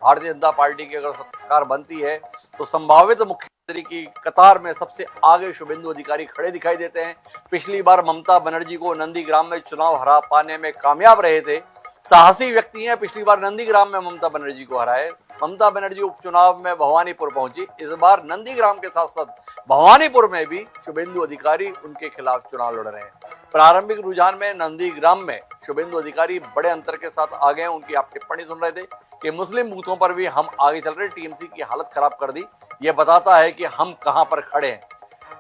Bharatiya Janata party की अगर सरकार बनती है तो संभावित मुख्यमंत्री की कतार में सबसे आगे शुभेंदु अधिकारी खड़े दिखाई देते हैं। पिछली बार ममता बनर्जी को नंदीग्राम में चुनाव हरा पाने में कामयाब रहे थे। साहसी व्यक्ति हैं, पिछली बार नंदीग्राम में ममता बनर्जी को हराए। ममता बनर्जी उपचुनाव में भवानीपुर पहुंची, इस बार नंदीग्राम के साथ साथ भवानीपुर में भी शुभेंदु अधिकारी उनके खिलाफ चुनाव लड़ रहे हैं। प्रारंभिक रुझान में नंदीग्राम में शुभेंदु अधिकारी बड़े अंतर के साथ आगे हैं। उनकी आप टिप्पणी सुन रहे थे कि मुस्लिम बूथों पर भी हम आगे चल रहे, टीएमसी की हालत खराब कर दी। यह बताता है कि हम कहां पर खड़े हैं।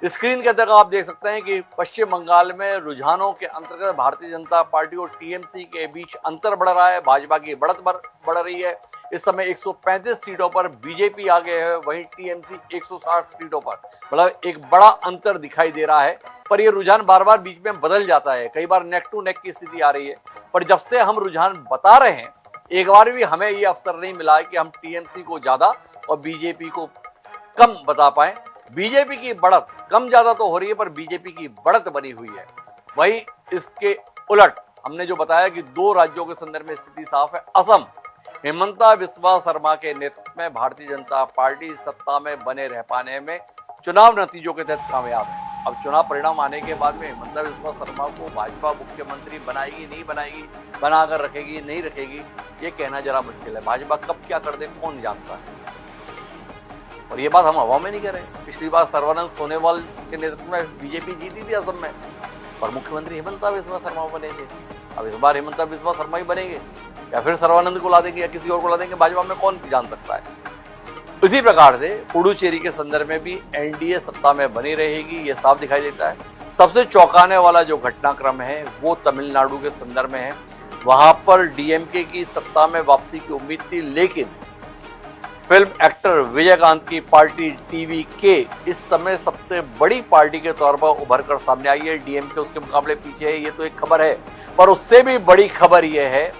स्क्रीन के अंदर आप देख सकते हैं कि पश्चिम बंगाल में रुझानों के अंतर्गत भारतीय जनता पार्टी और टीएमसी के बीच अंतर बढ़ रहा है। भाजपा की बढ़त बढ़ रही है। इस समय 135 सीटों पर बीजेपी आगे है, वहीं टीएमसी 160 सीटों पर, मतलब एक बड़ा अंतर दिखाई दे रहा है। पर यह रुझान बार बार बीच में बदल जाता है, कई बार नेक टू नेक की स्थिति आ रही है। पर जब से हम रुझान बता रहे हैं, एक बार भी हमें यह अवसर नहीं मिला है कि हम टीएमसी को ज्यादा और बीजेपी को कम बता पाए। बीजेपी की बढ़त कम ज्यादा तो हो रही है, पर बीजेपी की बढ़त बनी हुई है। वहीं इसके उलट हमने जो बताया कि दो राज्यों के संदर्भ में स्थिति साफ है। असम, हिमंता बिस्वा शर्मा के नेतृत्व में भारतीय जनता पार्टी सत्ता में बने रह पाने में चुनाव नतीजों के तहत कामयाब है। अब चुनाव परिणाम आने के बाद में हिमंता बिस्वा शर्मा को भाजपा मुख्यमंत्री बनाएगी, नहीं बनाएगी, बनाकर रखेगी, नहीं रखेगी, ये कहना जरा मुश्किल है। भाजपा कब क्या कर दे कौन जानता है। और ये बात हम हवा में नहीं कर रहे। पिछली बार सर्बानंद सोनोवाल के नेतृत्व में बीजेपी जीती थी असम में, पर मुख्यमंत्री हिमंता बिस्वा शर्मा बने थे। अब इस बार हिमंता बिस्वा शर्मा ही बनेंगे या फिर सर्बानंद को ला देंगे या किसी और को ला देंगे, भाजपा में कौन जान सकता है। इसी प्रकार से पुडुचेरी के संदर्भ में भी एनडीए सत्ता में बनी रहेगी, ये साफ दिखाई देता है। सबसे चौंकाने वाला जो घटनाक्रम है वो तमिलनाडु के संदर्भ में है। वहां पर डीएमके की सत्ता में वापसी की उम्मीद थी, लेकिन फिल्म एक्टर विजयकांत की पार्टी टीवीके इस समय सबसे बड़ी पार्टी के तौर पर उभर कर सामने आई है। डीएमके उसके मुकाबले पीछे है, ये तो एक खबर है। पर उससे भी बड़ी खबर यह है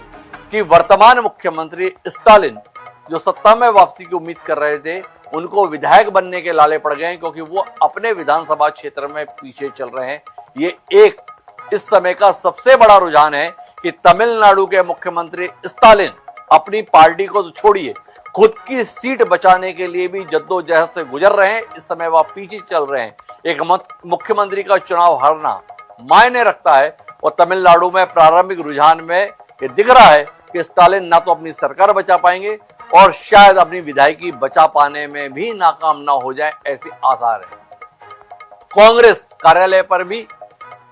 कि वर्तमान मुख्यमंत्री स्टालिन जो सत्ता में वापसी की उम्मीद कर रहे थे, उनको विधायक बनने के लाले पड़ गए, क्योंकि वो अपने विधानसभा क्षेत्र में पीछे चल रहे हैं। ये एक इस समय का सबसे बड़ा रुझान है कि तमिलनाडु के मुख्यमंत्री स्टालिन अपनी पार्टी को तो छोड़िए, खुद की सीट बचाने के लिए भी जद्दोजहद से गुजर रहे हैं। इस समय वह पीछे चल रहे हैं। एक मुख्यमंत्री का चुनाव हारना मायने रखता है और तमिलनाडु में प्रारंभिक रुझान में ये दिख रहा है कि स्टालिन ना तो अपनी सरकार बचा पाएंगे और शायद अपनी विधायकी बचा पाने में भी नाकाम ना हो जाए, ऐसे आसार है। कांग्रेस कार्यालय पर भी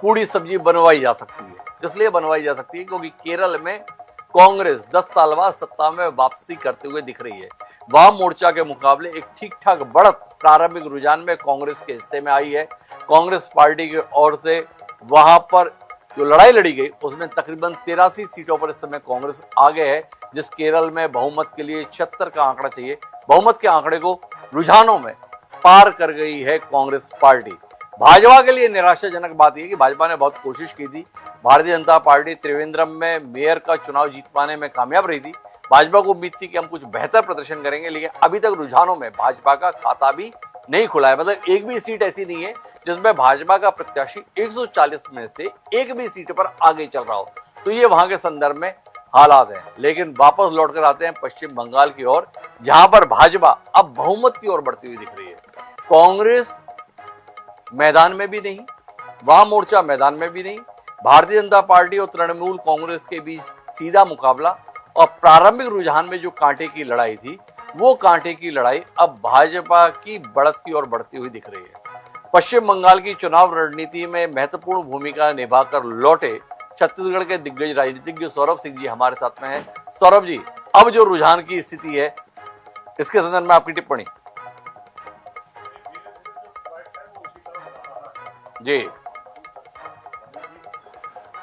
पूरी सब्जी बनवाई जा सकती है। इसलिए बनवाई जा सकती है क्योंकि केरल में कांग्रेस 10 साल बाद सत्ता में वापसी करते हुए दिख रही है। वाम मोर्चा के मुकाबले एक ठीक ठाक बढ़त प्रारंभिक रुझान में कांग्रेस के हिस्से में आई है। कांग्रेस पार्टी की ओर से वहां पर जो लड़ाई लड़ी गई उसमें तकरीबन 83 सीटों पर इस समय कांग्रेस आगे है, जिस केरल में बहुमत के लिए 76 का आंकड़ा चाहिए। बहुमत के आंकड़े को रुझानों में पार कर गई है कांग्रेस पार्टी। भाजपा के लिए निराशाजनक बात यह कि भाजपा ने बहुत कोशिश की थी। भारतीय जनता पार्टी त्रिवेंद्रम में मेयर का चुनाव जीत पाने में कामयाब रही थी। भाजपा को उम्मीद थी कि हम कुछ बेहतर प्रदर्शन करेंगे, लेकिन अभी तक रुझानों में भाजपा का खाता भी नहीं खुला है। मतलब एक भी सीट ऐसी नहीं है जिसमें भाजपा का प्रत्याशी 140 में से एक भी सीट पर आगे चल रहा हो। तो ये वहां के संदर्भ में हालात हैं। लेकिन वापस लौटकर आते हैं पश्चिम बंगाल की ओर, जहां पर भाजपा अब बहुमत की ओर बढ़ती हुई दिख रही है। कांग्रेस मैदान में भी नहीं, वाम मोर्चा मैदान में भी नहीं। भारतीय जनता पार्टी और तृणमूल कांग्रेस के बीच सीधा मुकाबला और प्रारंभिक रुझान में जो कांटे की लड़ाई थी, वो कांटे की लड़ाई अब भाजपा की बढ़त की ओर बढ़ती हुई दिख रही है। पश्चिम बंगाल की चुनाव रणनीति में महत्वपूर्ण भूमिका निभाकर लौटे छत्तीसगढ़ के दिग्गज राजनीतिज्ञ सौरभ सिंह जी हमारे साथ में हैं। सौरभ जी, अब जो रुझान की स्थिति है, इसके संदर्भ में आपकी टिप्पणी जी।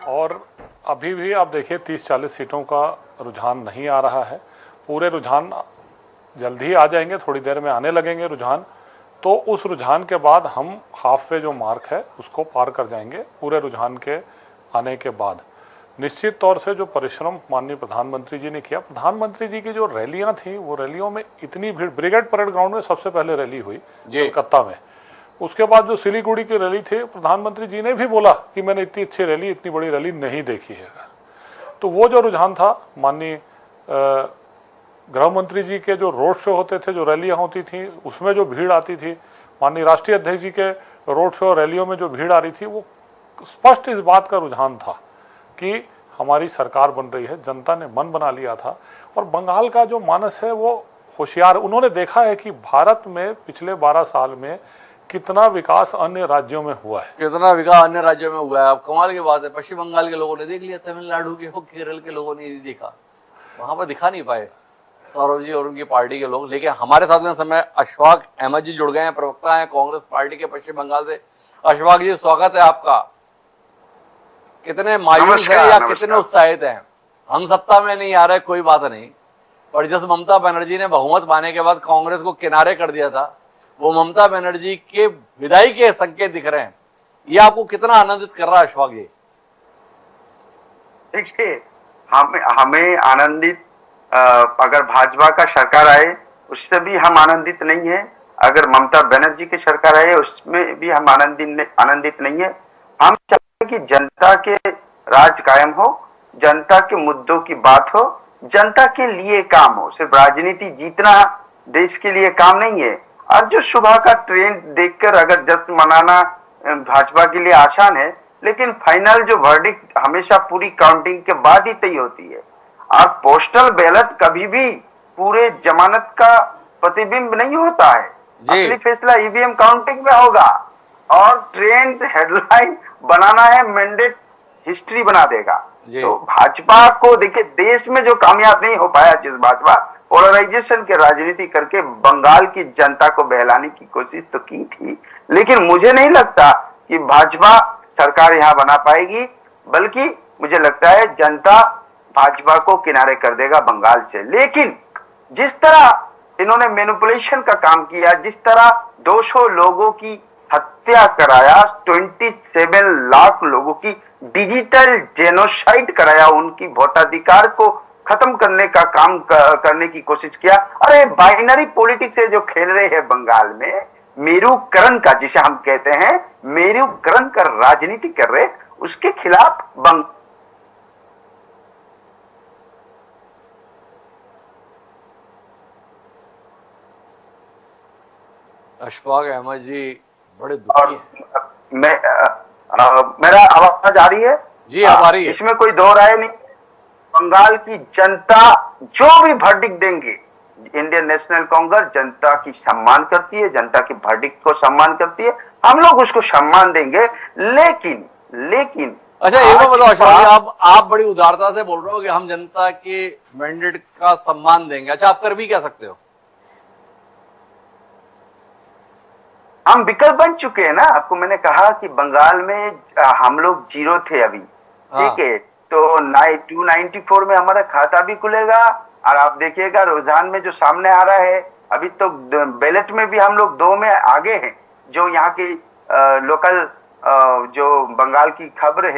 और अभी भी आप देखिए 30-40 सीटों का रुझान नहीं आ रहा है। पूरे रुझान जल्द ही आ जाएंगे, थोड़ी देर में आने लगेंगे रुझान। तो उस रुझान के बाद हम हाफ वे जो मार्क है उसको पार कर जाएंगे। पूरे रुझान के आने के बाद निश्चित तौर से जो परिश्रम माननीय प्रधानमंत्री जी ने किया, प्रधानमंत्री जी की जो रैलियां थी, वो रैलियों में इतनी भीड़, ब्रिगेड परेड ग्राउंड में सबसे पहले रैली हुई कोलकाता में। उसके बाद जो सिलीगुड़ी की रैली थी, प्रधानमंत्री जी ने भी बोला कि मैंने इतनी अच्छी रैली, इतनी बड़ी रैली नहीं देखी है। तो वो जो रुझान था माननीय गृह मंत्री जी के जो रोड शो होते थे, जो रैलियां होती थी, उसमें जो भीड़ आती थी, माननीय राष्ट्रीय अध्यक्ष जी के रोड शो रैलियों में जो भीड़ आ रही थी, वो स्पष्ट इस बात का रुझान था कि हमारी सरकार बन रही है। जनता ने मन बना लिया था। और बंगाल का जो मानस है वो होशियार, उन्होंने देखा है कि भारत में पिछले 12 साल में कितना विकास अन्य राज्यों में हुआ है, कितना विकास अन्य राज्यों में हुआ है। अब कमाल की बात है, पश्चिम बंगाल के लोगों ने देख लिया, तमिलनाडु के हो, केरल के लोगों ने नहीं देखा, वहां पर दिखा नहीं पाए सौरभ जी और उनकी पार्टी के लोग। लेकिन हमारे साथ में समय अशफाक अहमद जी जुड़ गए हैं, प्रवक्ता हैं कांग्रेस पार्टी के पश्चिम बंगाल से। अशफाक जी, स्वागत है आपका। कितने मायूस हैं या कितने उत्साहित हैं? हम सत्ता में नहीं आ रहे, कोई बात नहीं, और जिस ममता बनर्जी ने बहुमत पाने के बाद कांग्रेस को किनारे कर दिया था, वो ममता बनर्जी के विदाई के संकेत दिख रहे हैं। ये आपको कितना आनंदित कर रहा है अशफाक जी? देखिए, हमें आनंदित, अगर भाजपा का सरकार आए उससे भी हम आनंदित नहीं है, अगर ममता बनर्जी की सरकार आए उसमें भी हम आनंदित नहीं है। हम चाहते हैं कि जनता के राज कायम हो, जनता के मुद्दों की बात हो, जनता के लिए काम हो। सिर्फ राजनीति जीतना देश के लिए काम नहीं है। और जो सुबह का ट्रेंड देखकर अगर जश्न मनाना भाजपा के लिए आसान है, लेकिन फाइनल जो वर्डिक्ट हमेशा पूरी काउंटिंग के बाद ही तय होती है। और पोस्टल बैलेट कभी भी पूरे जमानत का प्रतिबिंब नहीं होता है। असली फैसला ईवीएम काउंटिंग में होगा। और ट्रेंड हेडलाइन बनाना है, मैंडेट हिस्ट्री बना देगा। तो भाजपा को देखिए, देश में जो कामयाब नहीं हो पाया, जिस भाजपा पोलराइजेशन के राजनीति करके बंगाल की जनता को बहलाने की कोशिश तो की थी, लेकिन मुझे नहीं लगता कि भाजपा सरकार यहां बना पाएगी, बल्कि मुझे लगता है जनता भाजपा को किनारे कर देगा बंगाल से। लेकिन जिस तरह इन्होंने मैनिपुलेशन का काम किया, जिस तरह 200 लोगों की हत्या कराया, 27 लाख लोगों की डिजिटल जेनोसाइड कराया, उनकी वोटाधिकार को खत्म करने का काम करने की कोशिश किया। अरे बाइनरी पॉलिटिक्स से जो खेल रहे हैं बंगाल में, मेरुकरण का, जिसे हम कहते हैं मेरुकरण का राजनीति कर रहे, उसके खिलाफ अशफाक अहमद जी बड़े दुखी हैं। मेरा आवाज आ रही है? जी, आ रही है। इसमें कोई दो राय नहीं। बंगाल की जनता जो भी वर्डिक्ट देंगे, इंडियन नेशनल कांग्रेस जनता की सम्मान करती है, जनता की वर्डिक्ट को सम्मान करती है, हम लोग उसको सम्मान देंगे। लेकिन अच्छा, एक बात बताओ अशफाक जी, आप बड़ी उदारता से बोल रहे हो कि हम जनता के मैंडेट का सम्मान देंगे। अच्छा, आप कर भी क्या सकते हो? हम विकल्प बन चुके हैं ना। आपको मैंने कहा कि बंगाल में हम लोग जीरो थे अभी, ठीक है। तो 294 में हमारा खाता भी खुलेगा। और आप देखिएगा रुझान में जो सामने आ रहा है, अभी तो बैलेट में भी हम लोग 2 में आगे हैं। जो यहाँ की लोकल जो बंगाल की खबर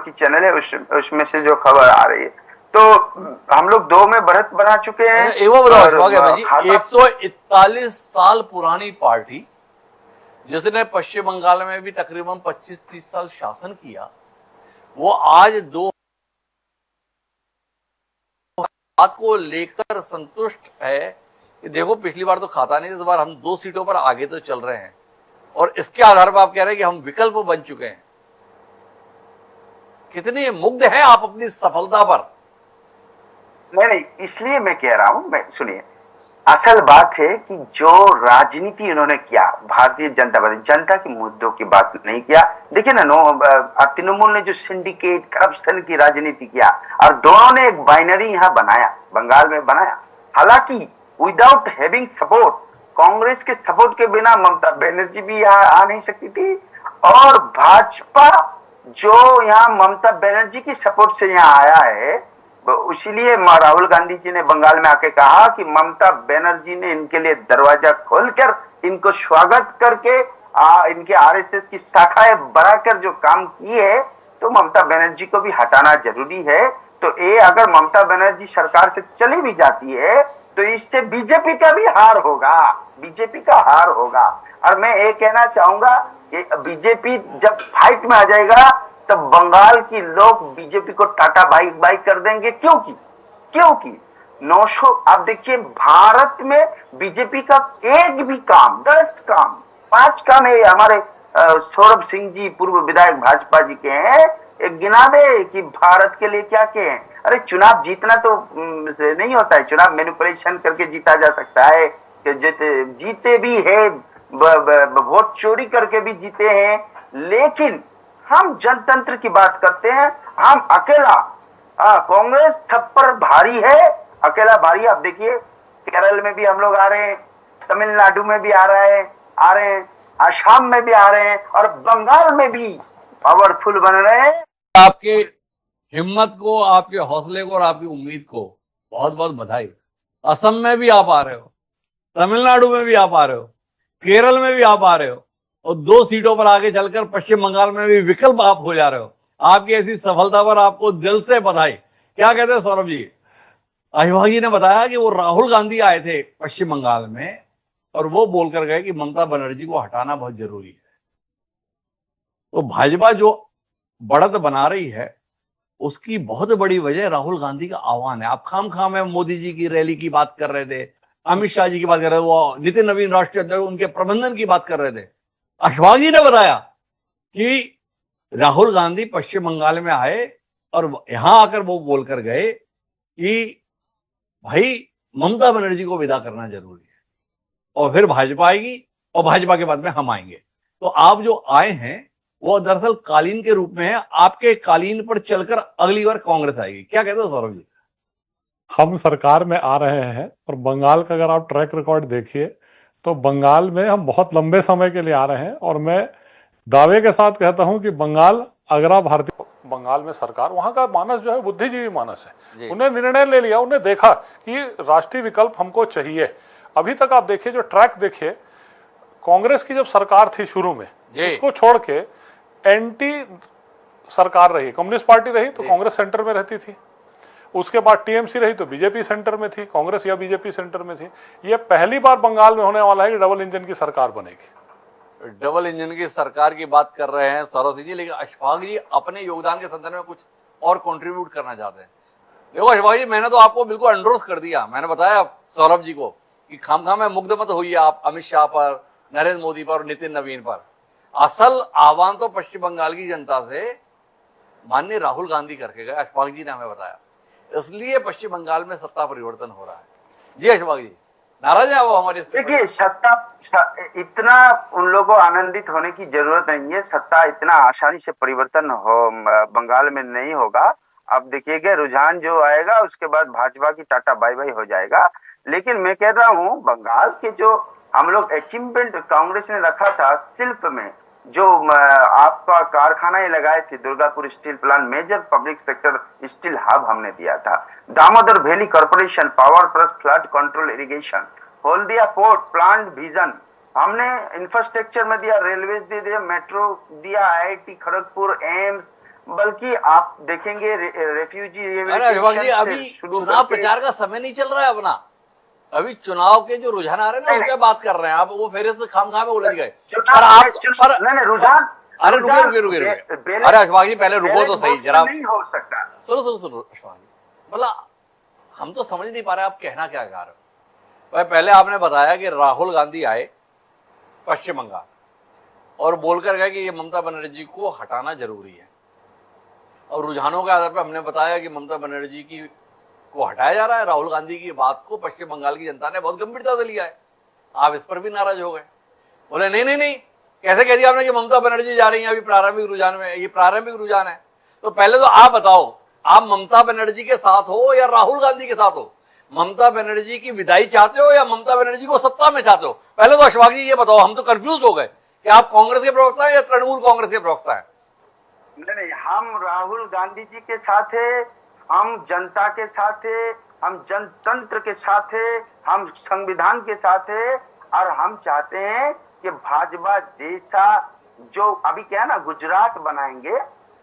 की चैनल है, उसमें से जो खबर आ रही है, तो हम लोग 2 में बढ़त बना चुके हैं। 141 साल पुरानी पार्टी, जिसने पश्चिम बंगाल में भी तकरीबन 25-30 साल शासन किया, वो आज 2 बात को लेकर संतुष्ट है कि देखो पिछली बार तो खाता नहीं था, इस बार हम 2 सीटों पर आगे तो चल रहे हैं, और इसके आधार पर आप कह रहे हैं कि हम विकल्प बन चुके हैं। कितने मुग्ध हैं आप अपनी सफलता पर? नहीं, इसलिए मैं कह रहा हूं, मैं सुनिए, असल बात है कि जो राजनीति इन्होंने किया, भारतीय जनता पार्टी जनता के मुद्दों की बात नहीं किया। देखिए ना, तृणमूल ने जो सिंडिकेट करप्शन की राजनीति किया, और दोनों ने एक बाइनरी यहाँ बनाया, बंगाल में बनाया। हालांकि विदाउट हैविंग सपोर्ट, कांग्रेस के सपोर्ट के बिना ममता बनर्जी भी यहाँ आ नहीं सकती थी। और भाजपा जो यहाँ ममता बनर्जी की सपोर्ट से यहाँ आया है, इसीलिए राहुल गांधी जी ने बंगाल में आके कहा कि ममता बनर्जी ने इनके लिए दरवाजा खोलकर, इनको स्वागत करके इनके आरएसएस की शाखाएं बढ़ाकर जो काम किए है, तो ममता बनर्जी को भी हटाना जरूरी है। तो ये अगर ममता बनर्जी सरकार से चली भी जाती है, तो इससे बीजेपी का भी हार होगा, बीजेपी का हार होगा। और मैं ये कहना चाहूंगा कि बीजेपी जब फाइट में आ जाएगा, तब बंगाल की लोग बीजेपी को टाटा बाई बाई कर देंगे। क्योंकि 900, आप देखिए भारत में बीजेपी का एक भी काम, 10 काम, 5 काम है हमारे सौरभ सिंह जी पूर्व विधायक भाजपा जी के हैं, एक गिना दे कि भारत के लिए क्या किए हैं। अरे चुनाव जीतना तो नहीं होता है, चुनाव मैनिपुलेशन करके जीता जा सकता है, कि जीते भी है, वोट चोरी करके भी जीते हैं, लेकिन हम जनतंत्र की बात करते हैं। हम अकेला, कांग्रेस थप्पड़ भारी है, अकेला भारी। आप देखिए केरल में भी हम लोग आ रहे हैं, तमिलनाडु में भी आ रहे हैं, असम में भी आ रहे हैं, और बंगाल में भी पावरफुल बन रहे हैं। आपके हिम्मत को, आपके हौसले को और आपकी उम्मीद को बहुत बहुत बधाई। असम में भी आप आ रहे हो, तमिलनाडु में भी आप आ रहे हो, केरल में भी आप आ रहे हो, और 2 सीटों पर आगे चलकर पश्चिम बंगाल में भी विकल्प आप हो जा रहे हो। आपकी ऐसी सफलता पर आपको दिल से बधाई। क्या कहते हैं सौरभ जी? अहिवाग जी ने बताया कि वो राहुल गांधी आए थे पश्चिम बंगाल में और वो बोलकर गए कि ममता बनर्जी को हटाना बहुत जरूरी है। तो भाजपा जो बढ़त बना रही है उसकी बहुत बड़ी वजह राहुल गांधी का आह्वान है। आप खाम में मोदी जी की रैली की बात कर रहे थे, अमित शाह जी की बात कर रहे थे, वो नितिन नवीन राष्ट्रीय अध्यक्ष उनके प्रबंधन की बात कर रहे थे। अहिवाग जी ने बताया कि राहुल गांधी पश्चिम बंगाल में आए और यहां आकर वो बोलकर गए कि भाई ममता बनर्जी को विदा करना जरूरी है और फिर भाजपा आएगी और भाजपा के बाद में हम आएंगे। तो आप जो आए हैं वो दरअसल कालीन के रूप में है, आपके कालीन पर चलकर अगली बार कांग्रेस आएगी। क्या कहते हो सौरभ जी? हम सरकार में आ रहे हैं और बंगाल का अगर आप ट्रैक रिकॉर्ड देखिए तो बंगाल में हम बहुत लंबे समय के लिए आ रहे हैं और मैं दावे के साथ कहता हूं कि बंगाल, अगर आप भारतीय बंगाल में सरकार, वहां का मानस जो है बुद्धिजीवी मानस है। उन्हें निर्णय ले लिया, उन्हें देखा कि राष्ट्रीय विकल्प हमको चाहिए। अभी तक आप देखिए, जो ट्रैक देखिए, कांग्रेस की जब सरकार थी शुरू में, उसको छोड़ के एंटी सरकार रही, कम्युनिस्ट पार्टी रही तो कांग्रेस सेंटर में रहती थी, उसके बाद टीएमसी रही तो बीजेपी सेंटर में थी, कांग्रेस या बीजेपी सेंटर में थी। ये पहली बार बंगाल में होने वाला है कि डबल इंजन की सरकार बनेगी। डबल इंजन की सरकार की बात कर रहे हैं सौरभ सिंह जी, लेकिन अशफाक जी अपने योगदान के संदर्भ में कुछ और कंट्रीब्यूट करना चाहते हैं। देखो अशफाक जी, मैंने तो आपको बिल्कुल एंडोर्स कर दिया। मैंने बताया सौरभ जी को कि खामखा में मुग्ध मत होइए आप अमित शाह पर, नरेंद्र मोदी पर और नितिन नवीन पर। असल आह्वान तो पश्चिम बंगाल की जनता से माननीय राहुल गांधी करके गए, अशफाक जी ने हमें बताया। इसलिए पश्चिम बंगाल में सत्ता परिवर्तन हो रहा है। जी अशफाक जी, नाराज है वो हमारे? देखिए सत्ता, इतना उन लोगों को आनंदित होने की जरूरत नहीं है। सत्ता इतना आसानी से परिवर्तन हो बंगाल में नहीं होगा। आप देखिएगा रुझान जो आएगा उसके बाद भाजपा की टाटा बाय बाय हो जाएगा। लेकिन मैं कह रहा हूँ बंगाल के जो हम लोग अचीवमेंट कांग्रेस ने रखा था शिल्प में, जो आपका कारखाना लगाए थे, Durgapur steel plant, major public sector steel hub हमने दिया था, Damodar valley corporation, power plus flood control irrigation, Haldia port plant vision हमने इंफ्रास्ट्रक्चर में दिया, रेलवे दे दिया, मेट्रो दिया, आईआईटी खड़गपुर, एम्स, बल्कि आप देखेंगे रेफ्यूजी। अभी चुनाव प्रचार का समय नहीं चल रहा है अपना, अभी चुनाव के जो रुझान आ रहे हैं ना उस पर बात कर रहे हैं आप। वो फिर से खामखा में उलझ गए। रुझान, अरे रुके। अरे अशफाक जी पहले रुको तो सही जरा। नहीं हो सकता। सुनो अशफाक जी, मतलब हम तो समझ नहीं पा रहे आप कहना क्या चाह रहे हो। पहले आपने बताया कि राहुल गांधी आए पश्चिम बंगाल और बोलकर गए कि ये ममता बनर्जी को हटाना जरूरी है, और रुझानों के आधार पर हमने बताया कि ममता बनर्जी की को हटाया जा रहा है। राहुल गांधी की बात को पश्चिम बंगाल की जनता ने बहुत गंभीरता से लिया है। आप इस पर भी नाराज हो गए, बोले नहीं, कैसे कह दिया आपने कि ममता बनर्जी जा रही है? अभी प्रारंभिक रुझान में, ये प्रारंभिक रुझान है। तो पहले तो आप बताओ, आप ममता बनर्जी के साथ हो या राहुल गांधी के साथ हो? ममता बनर्जी की विदाई चाहते हो या ममता बनर्जी को सत्ता में चाहते हो? पहले तो अशफाक जी ये बताओ, हम तो कंफ्यूज हो गए कि आप कांग्रेस के प्रवक्ता है या तृणमूल कांग्रेस के प्रवक्ता है? नहीं, हम राहुल गांधी जी के साथ है, हम जनता के साथ है, हम जनतंत्र के साथ है, हम संविधान के साथ है, और हम चाहते हैं कि भाजपा जैसा जो अभी क्या है ना, गुजरात बनाएंगे।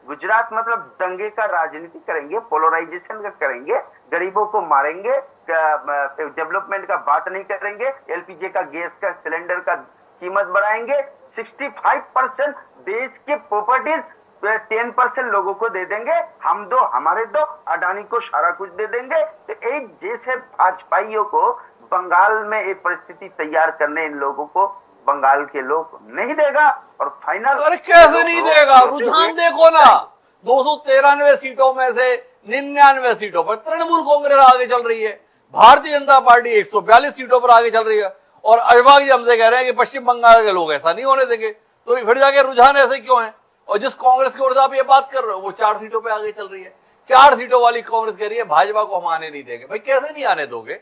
गुजरात मतलब दंगे का राजनीति करेंगे, पोलराइजेशन का करेंगे, गरीबों को मारेंगे, डेवलपमेंट का बात नहीं करेंगे, एलपीजी का, गैस का, सिलेंडर का कीमत बढ़ाएंगे, 65% देश के प्रॉपर्टीज 10% लोगों को दे देंगे, हम दो हमारे दो, अडानी को सारा कुछ दे देंगे। तो एक जैसे भाजपाइयों को बंगाल में ये परिस्थिति तैयार करने इन लोगों को बंगाल के लोग नहीं देगा। और फाइनल अरे कैसे नहीं देगा? रुझान देखो ना, 293 सीटों में से 99 सीटों पर तृणमूल कांग्रेस आगे चल रही है, भारतीय जनता पार्टी 142 सीटों पर आगे चल रही है, और अशफाक जी हमसे कह रहे हैं कि पश्चिम बंगाल के लोग ऐसा नहीं होने देंगे। तो फिर जाके रुझान ऐसे क्यों है? और जिस कांग्रेस की ओर से आप ये बात कर रहे हो वो 4 सीटों पे आगे चल रही है। 4 सीटों वाली कांग्रेस कह रही है भाजपा को हम आने नहीं देंगे। भाई कैसे नहीं आने दोगे?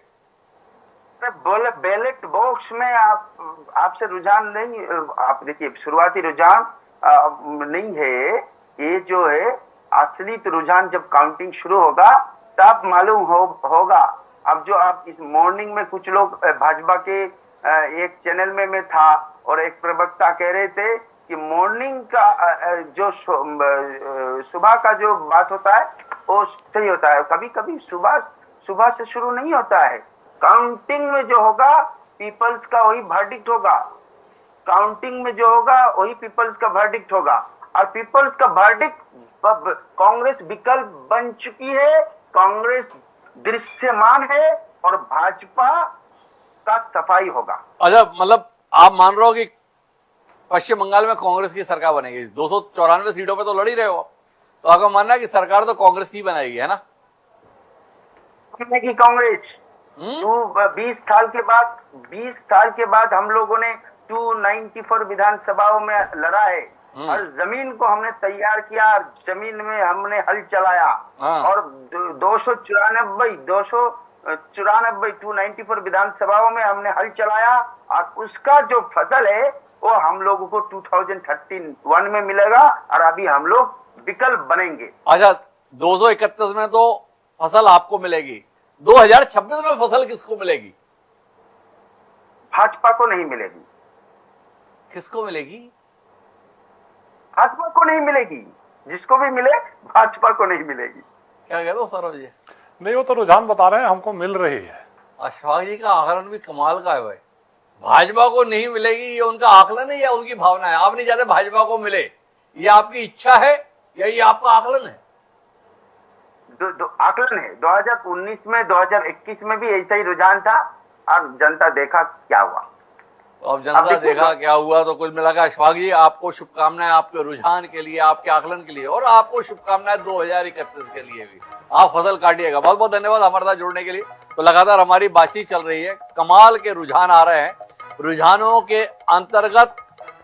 बोले बैलेट बॉक्स में आपसे रुझान नहीं, आप देखिए शुरुआती रुझान नहीं है, ये जो है असली तो रुझान जब काउंटिंग शुरू होगा तब मालूम होगा। अब जो आप इस मॉर्निंग में कुछ लोग भाजपा के एक चैनल में मैं था और एक प्रवक्ता कह रहे थे कि मॉर्निंग का जो सुबह का जो बात होता है वो सही होता है, कभी कभी सुबह से शुरू नहीं होता है। काउंटिंग में जो होगा पीपल्स का वही वर्डिक्ट होगा, काउंटिंग में जो होगा वही पीपल्स का वर्डिक्ट होगा। और पीपल्स का वर्डिक्ट कांग्रेस विकल्प बन चुकी है, कांग्रेस दृश्यमान है और भाजपा का सफाई होगा। अच्छा, मतलब आप मान रहे हो कि पश्चिम बंगाल में कांग्रेस की सरकार बनेगी? 294 सीटों पे तो लड़ ही रहे हो, तो आपका मानना है कि सरकार तो कांग्रेस ही बनाएगी, है ना? की कांग्रेस 20 साल के बाद हम लोगों ने 294 विधानसभाओं में लड़ा है और जमीन को हमने तैयार किया, जमीन में हमने हल चलाया और 294 विधानसभाओं में हमने हल चलाया और उसका जो फसल है वो हम लोगों को 2031 में मिलेगा और अभी हम लोग विकल्प बनेंगे। अच्छा, 231 में तो फसल आपको मिलेगी, 2026 में फसल किसको मिलेगी? भाजपा को नहीं मिलेगी। किसको मिलेगी? भाजपा को नहीं मिलेगी, जिसको भी मिले भाजपा को नहीं मिलेगी। क्या कह रहे हो सौरभ जी? नहीं, वो तो रुझान बता रहे हैं हमको मिल रही है। अशफाक जी का आकलन भी कमाल का है भाई। भाजपा को नहीं मिलेगी ये उनका आकलन है या उनकी भावना है? आप नहीं चाहते भाजपा को मिले, ये आपकी इच्छा है या ये आपका आकलन है? आकलन है। 2019 में 2021 में भी ऐसा ही रुझान था और जनता देखा क्या हुआ। अब जनता देखा क्या हुआ, तो कुल मिलाकर अशफाक जी आपको शुभकामनाएं आपके रुझान के लिए, आपके आकलन के लिए, और आपको शुभकामनाएं 2031 के लिए भी। आप फसल काटिएगा। बहुत बहुत धन्यवाद हमारे साथ जुड़ने के लिए। तो लगातार हमारी बातचीत चल रही है, कमाल के रुझान आ रहे हैं। रुझानों के अंतर्गत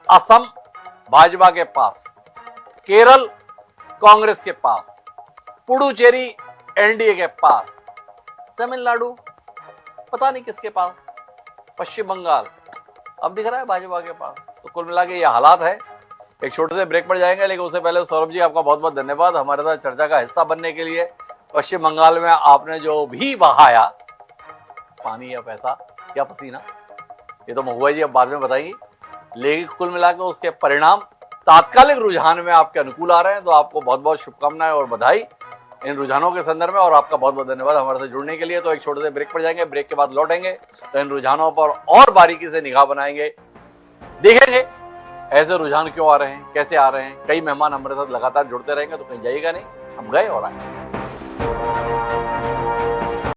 असम भाजपा के पास, केरल कांग्रेस के पास, पुडुचेरी एनडीए के पास, तमिलनाडु पता नहीं किसके पास, पश्चिम बंगाल अब दिख रहा है भाजपा के पास। तो कुल मिला के ये हालात है। एक छोटे से ब्रेक पर जाएंगे, लेकिन उससे पहले सौरभ जी आपका बहुत बहुत धन्यवाद हमारे साथ चर्चा का हिस्सा बनने के लिए। पश्चिम बंगाल में आपने जो भी बहाया, पानी या पैसा या पसीना, ये तो महुआ जी अब बाद में बताएंगी, लेकिन कुल मिलाकर उसके परिणाम तात्कालिक रुझान में आपके अनुकूल आ रहे हैं। तो आपको बहुत बहुत शुभकामनाएं और बधाई इन रुझानों के संदर्भ में, और आपका बहुत बहुत धन्यवाद हमारे साथ जुड़ने के लिए। तो एक छोटे से ब्रेक पर जाएंगे, ब्रेक के बाद लौटेंगे तो इन रुझानों पर और बारीकी से निगाह बनाएंगे, देखेंगे ऐसे रुझान क्यों आ रहे हैं, कैसे आ रहे हैं। कई मेहमान हमारे साथ लगातार जुड़ते रहेंगे, तो कहीं जाइएगा नहीं, हम गए और आए।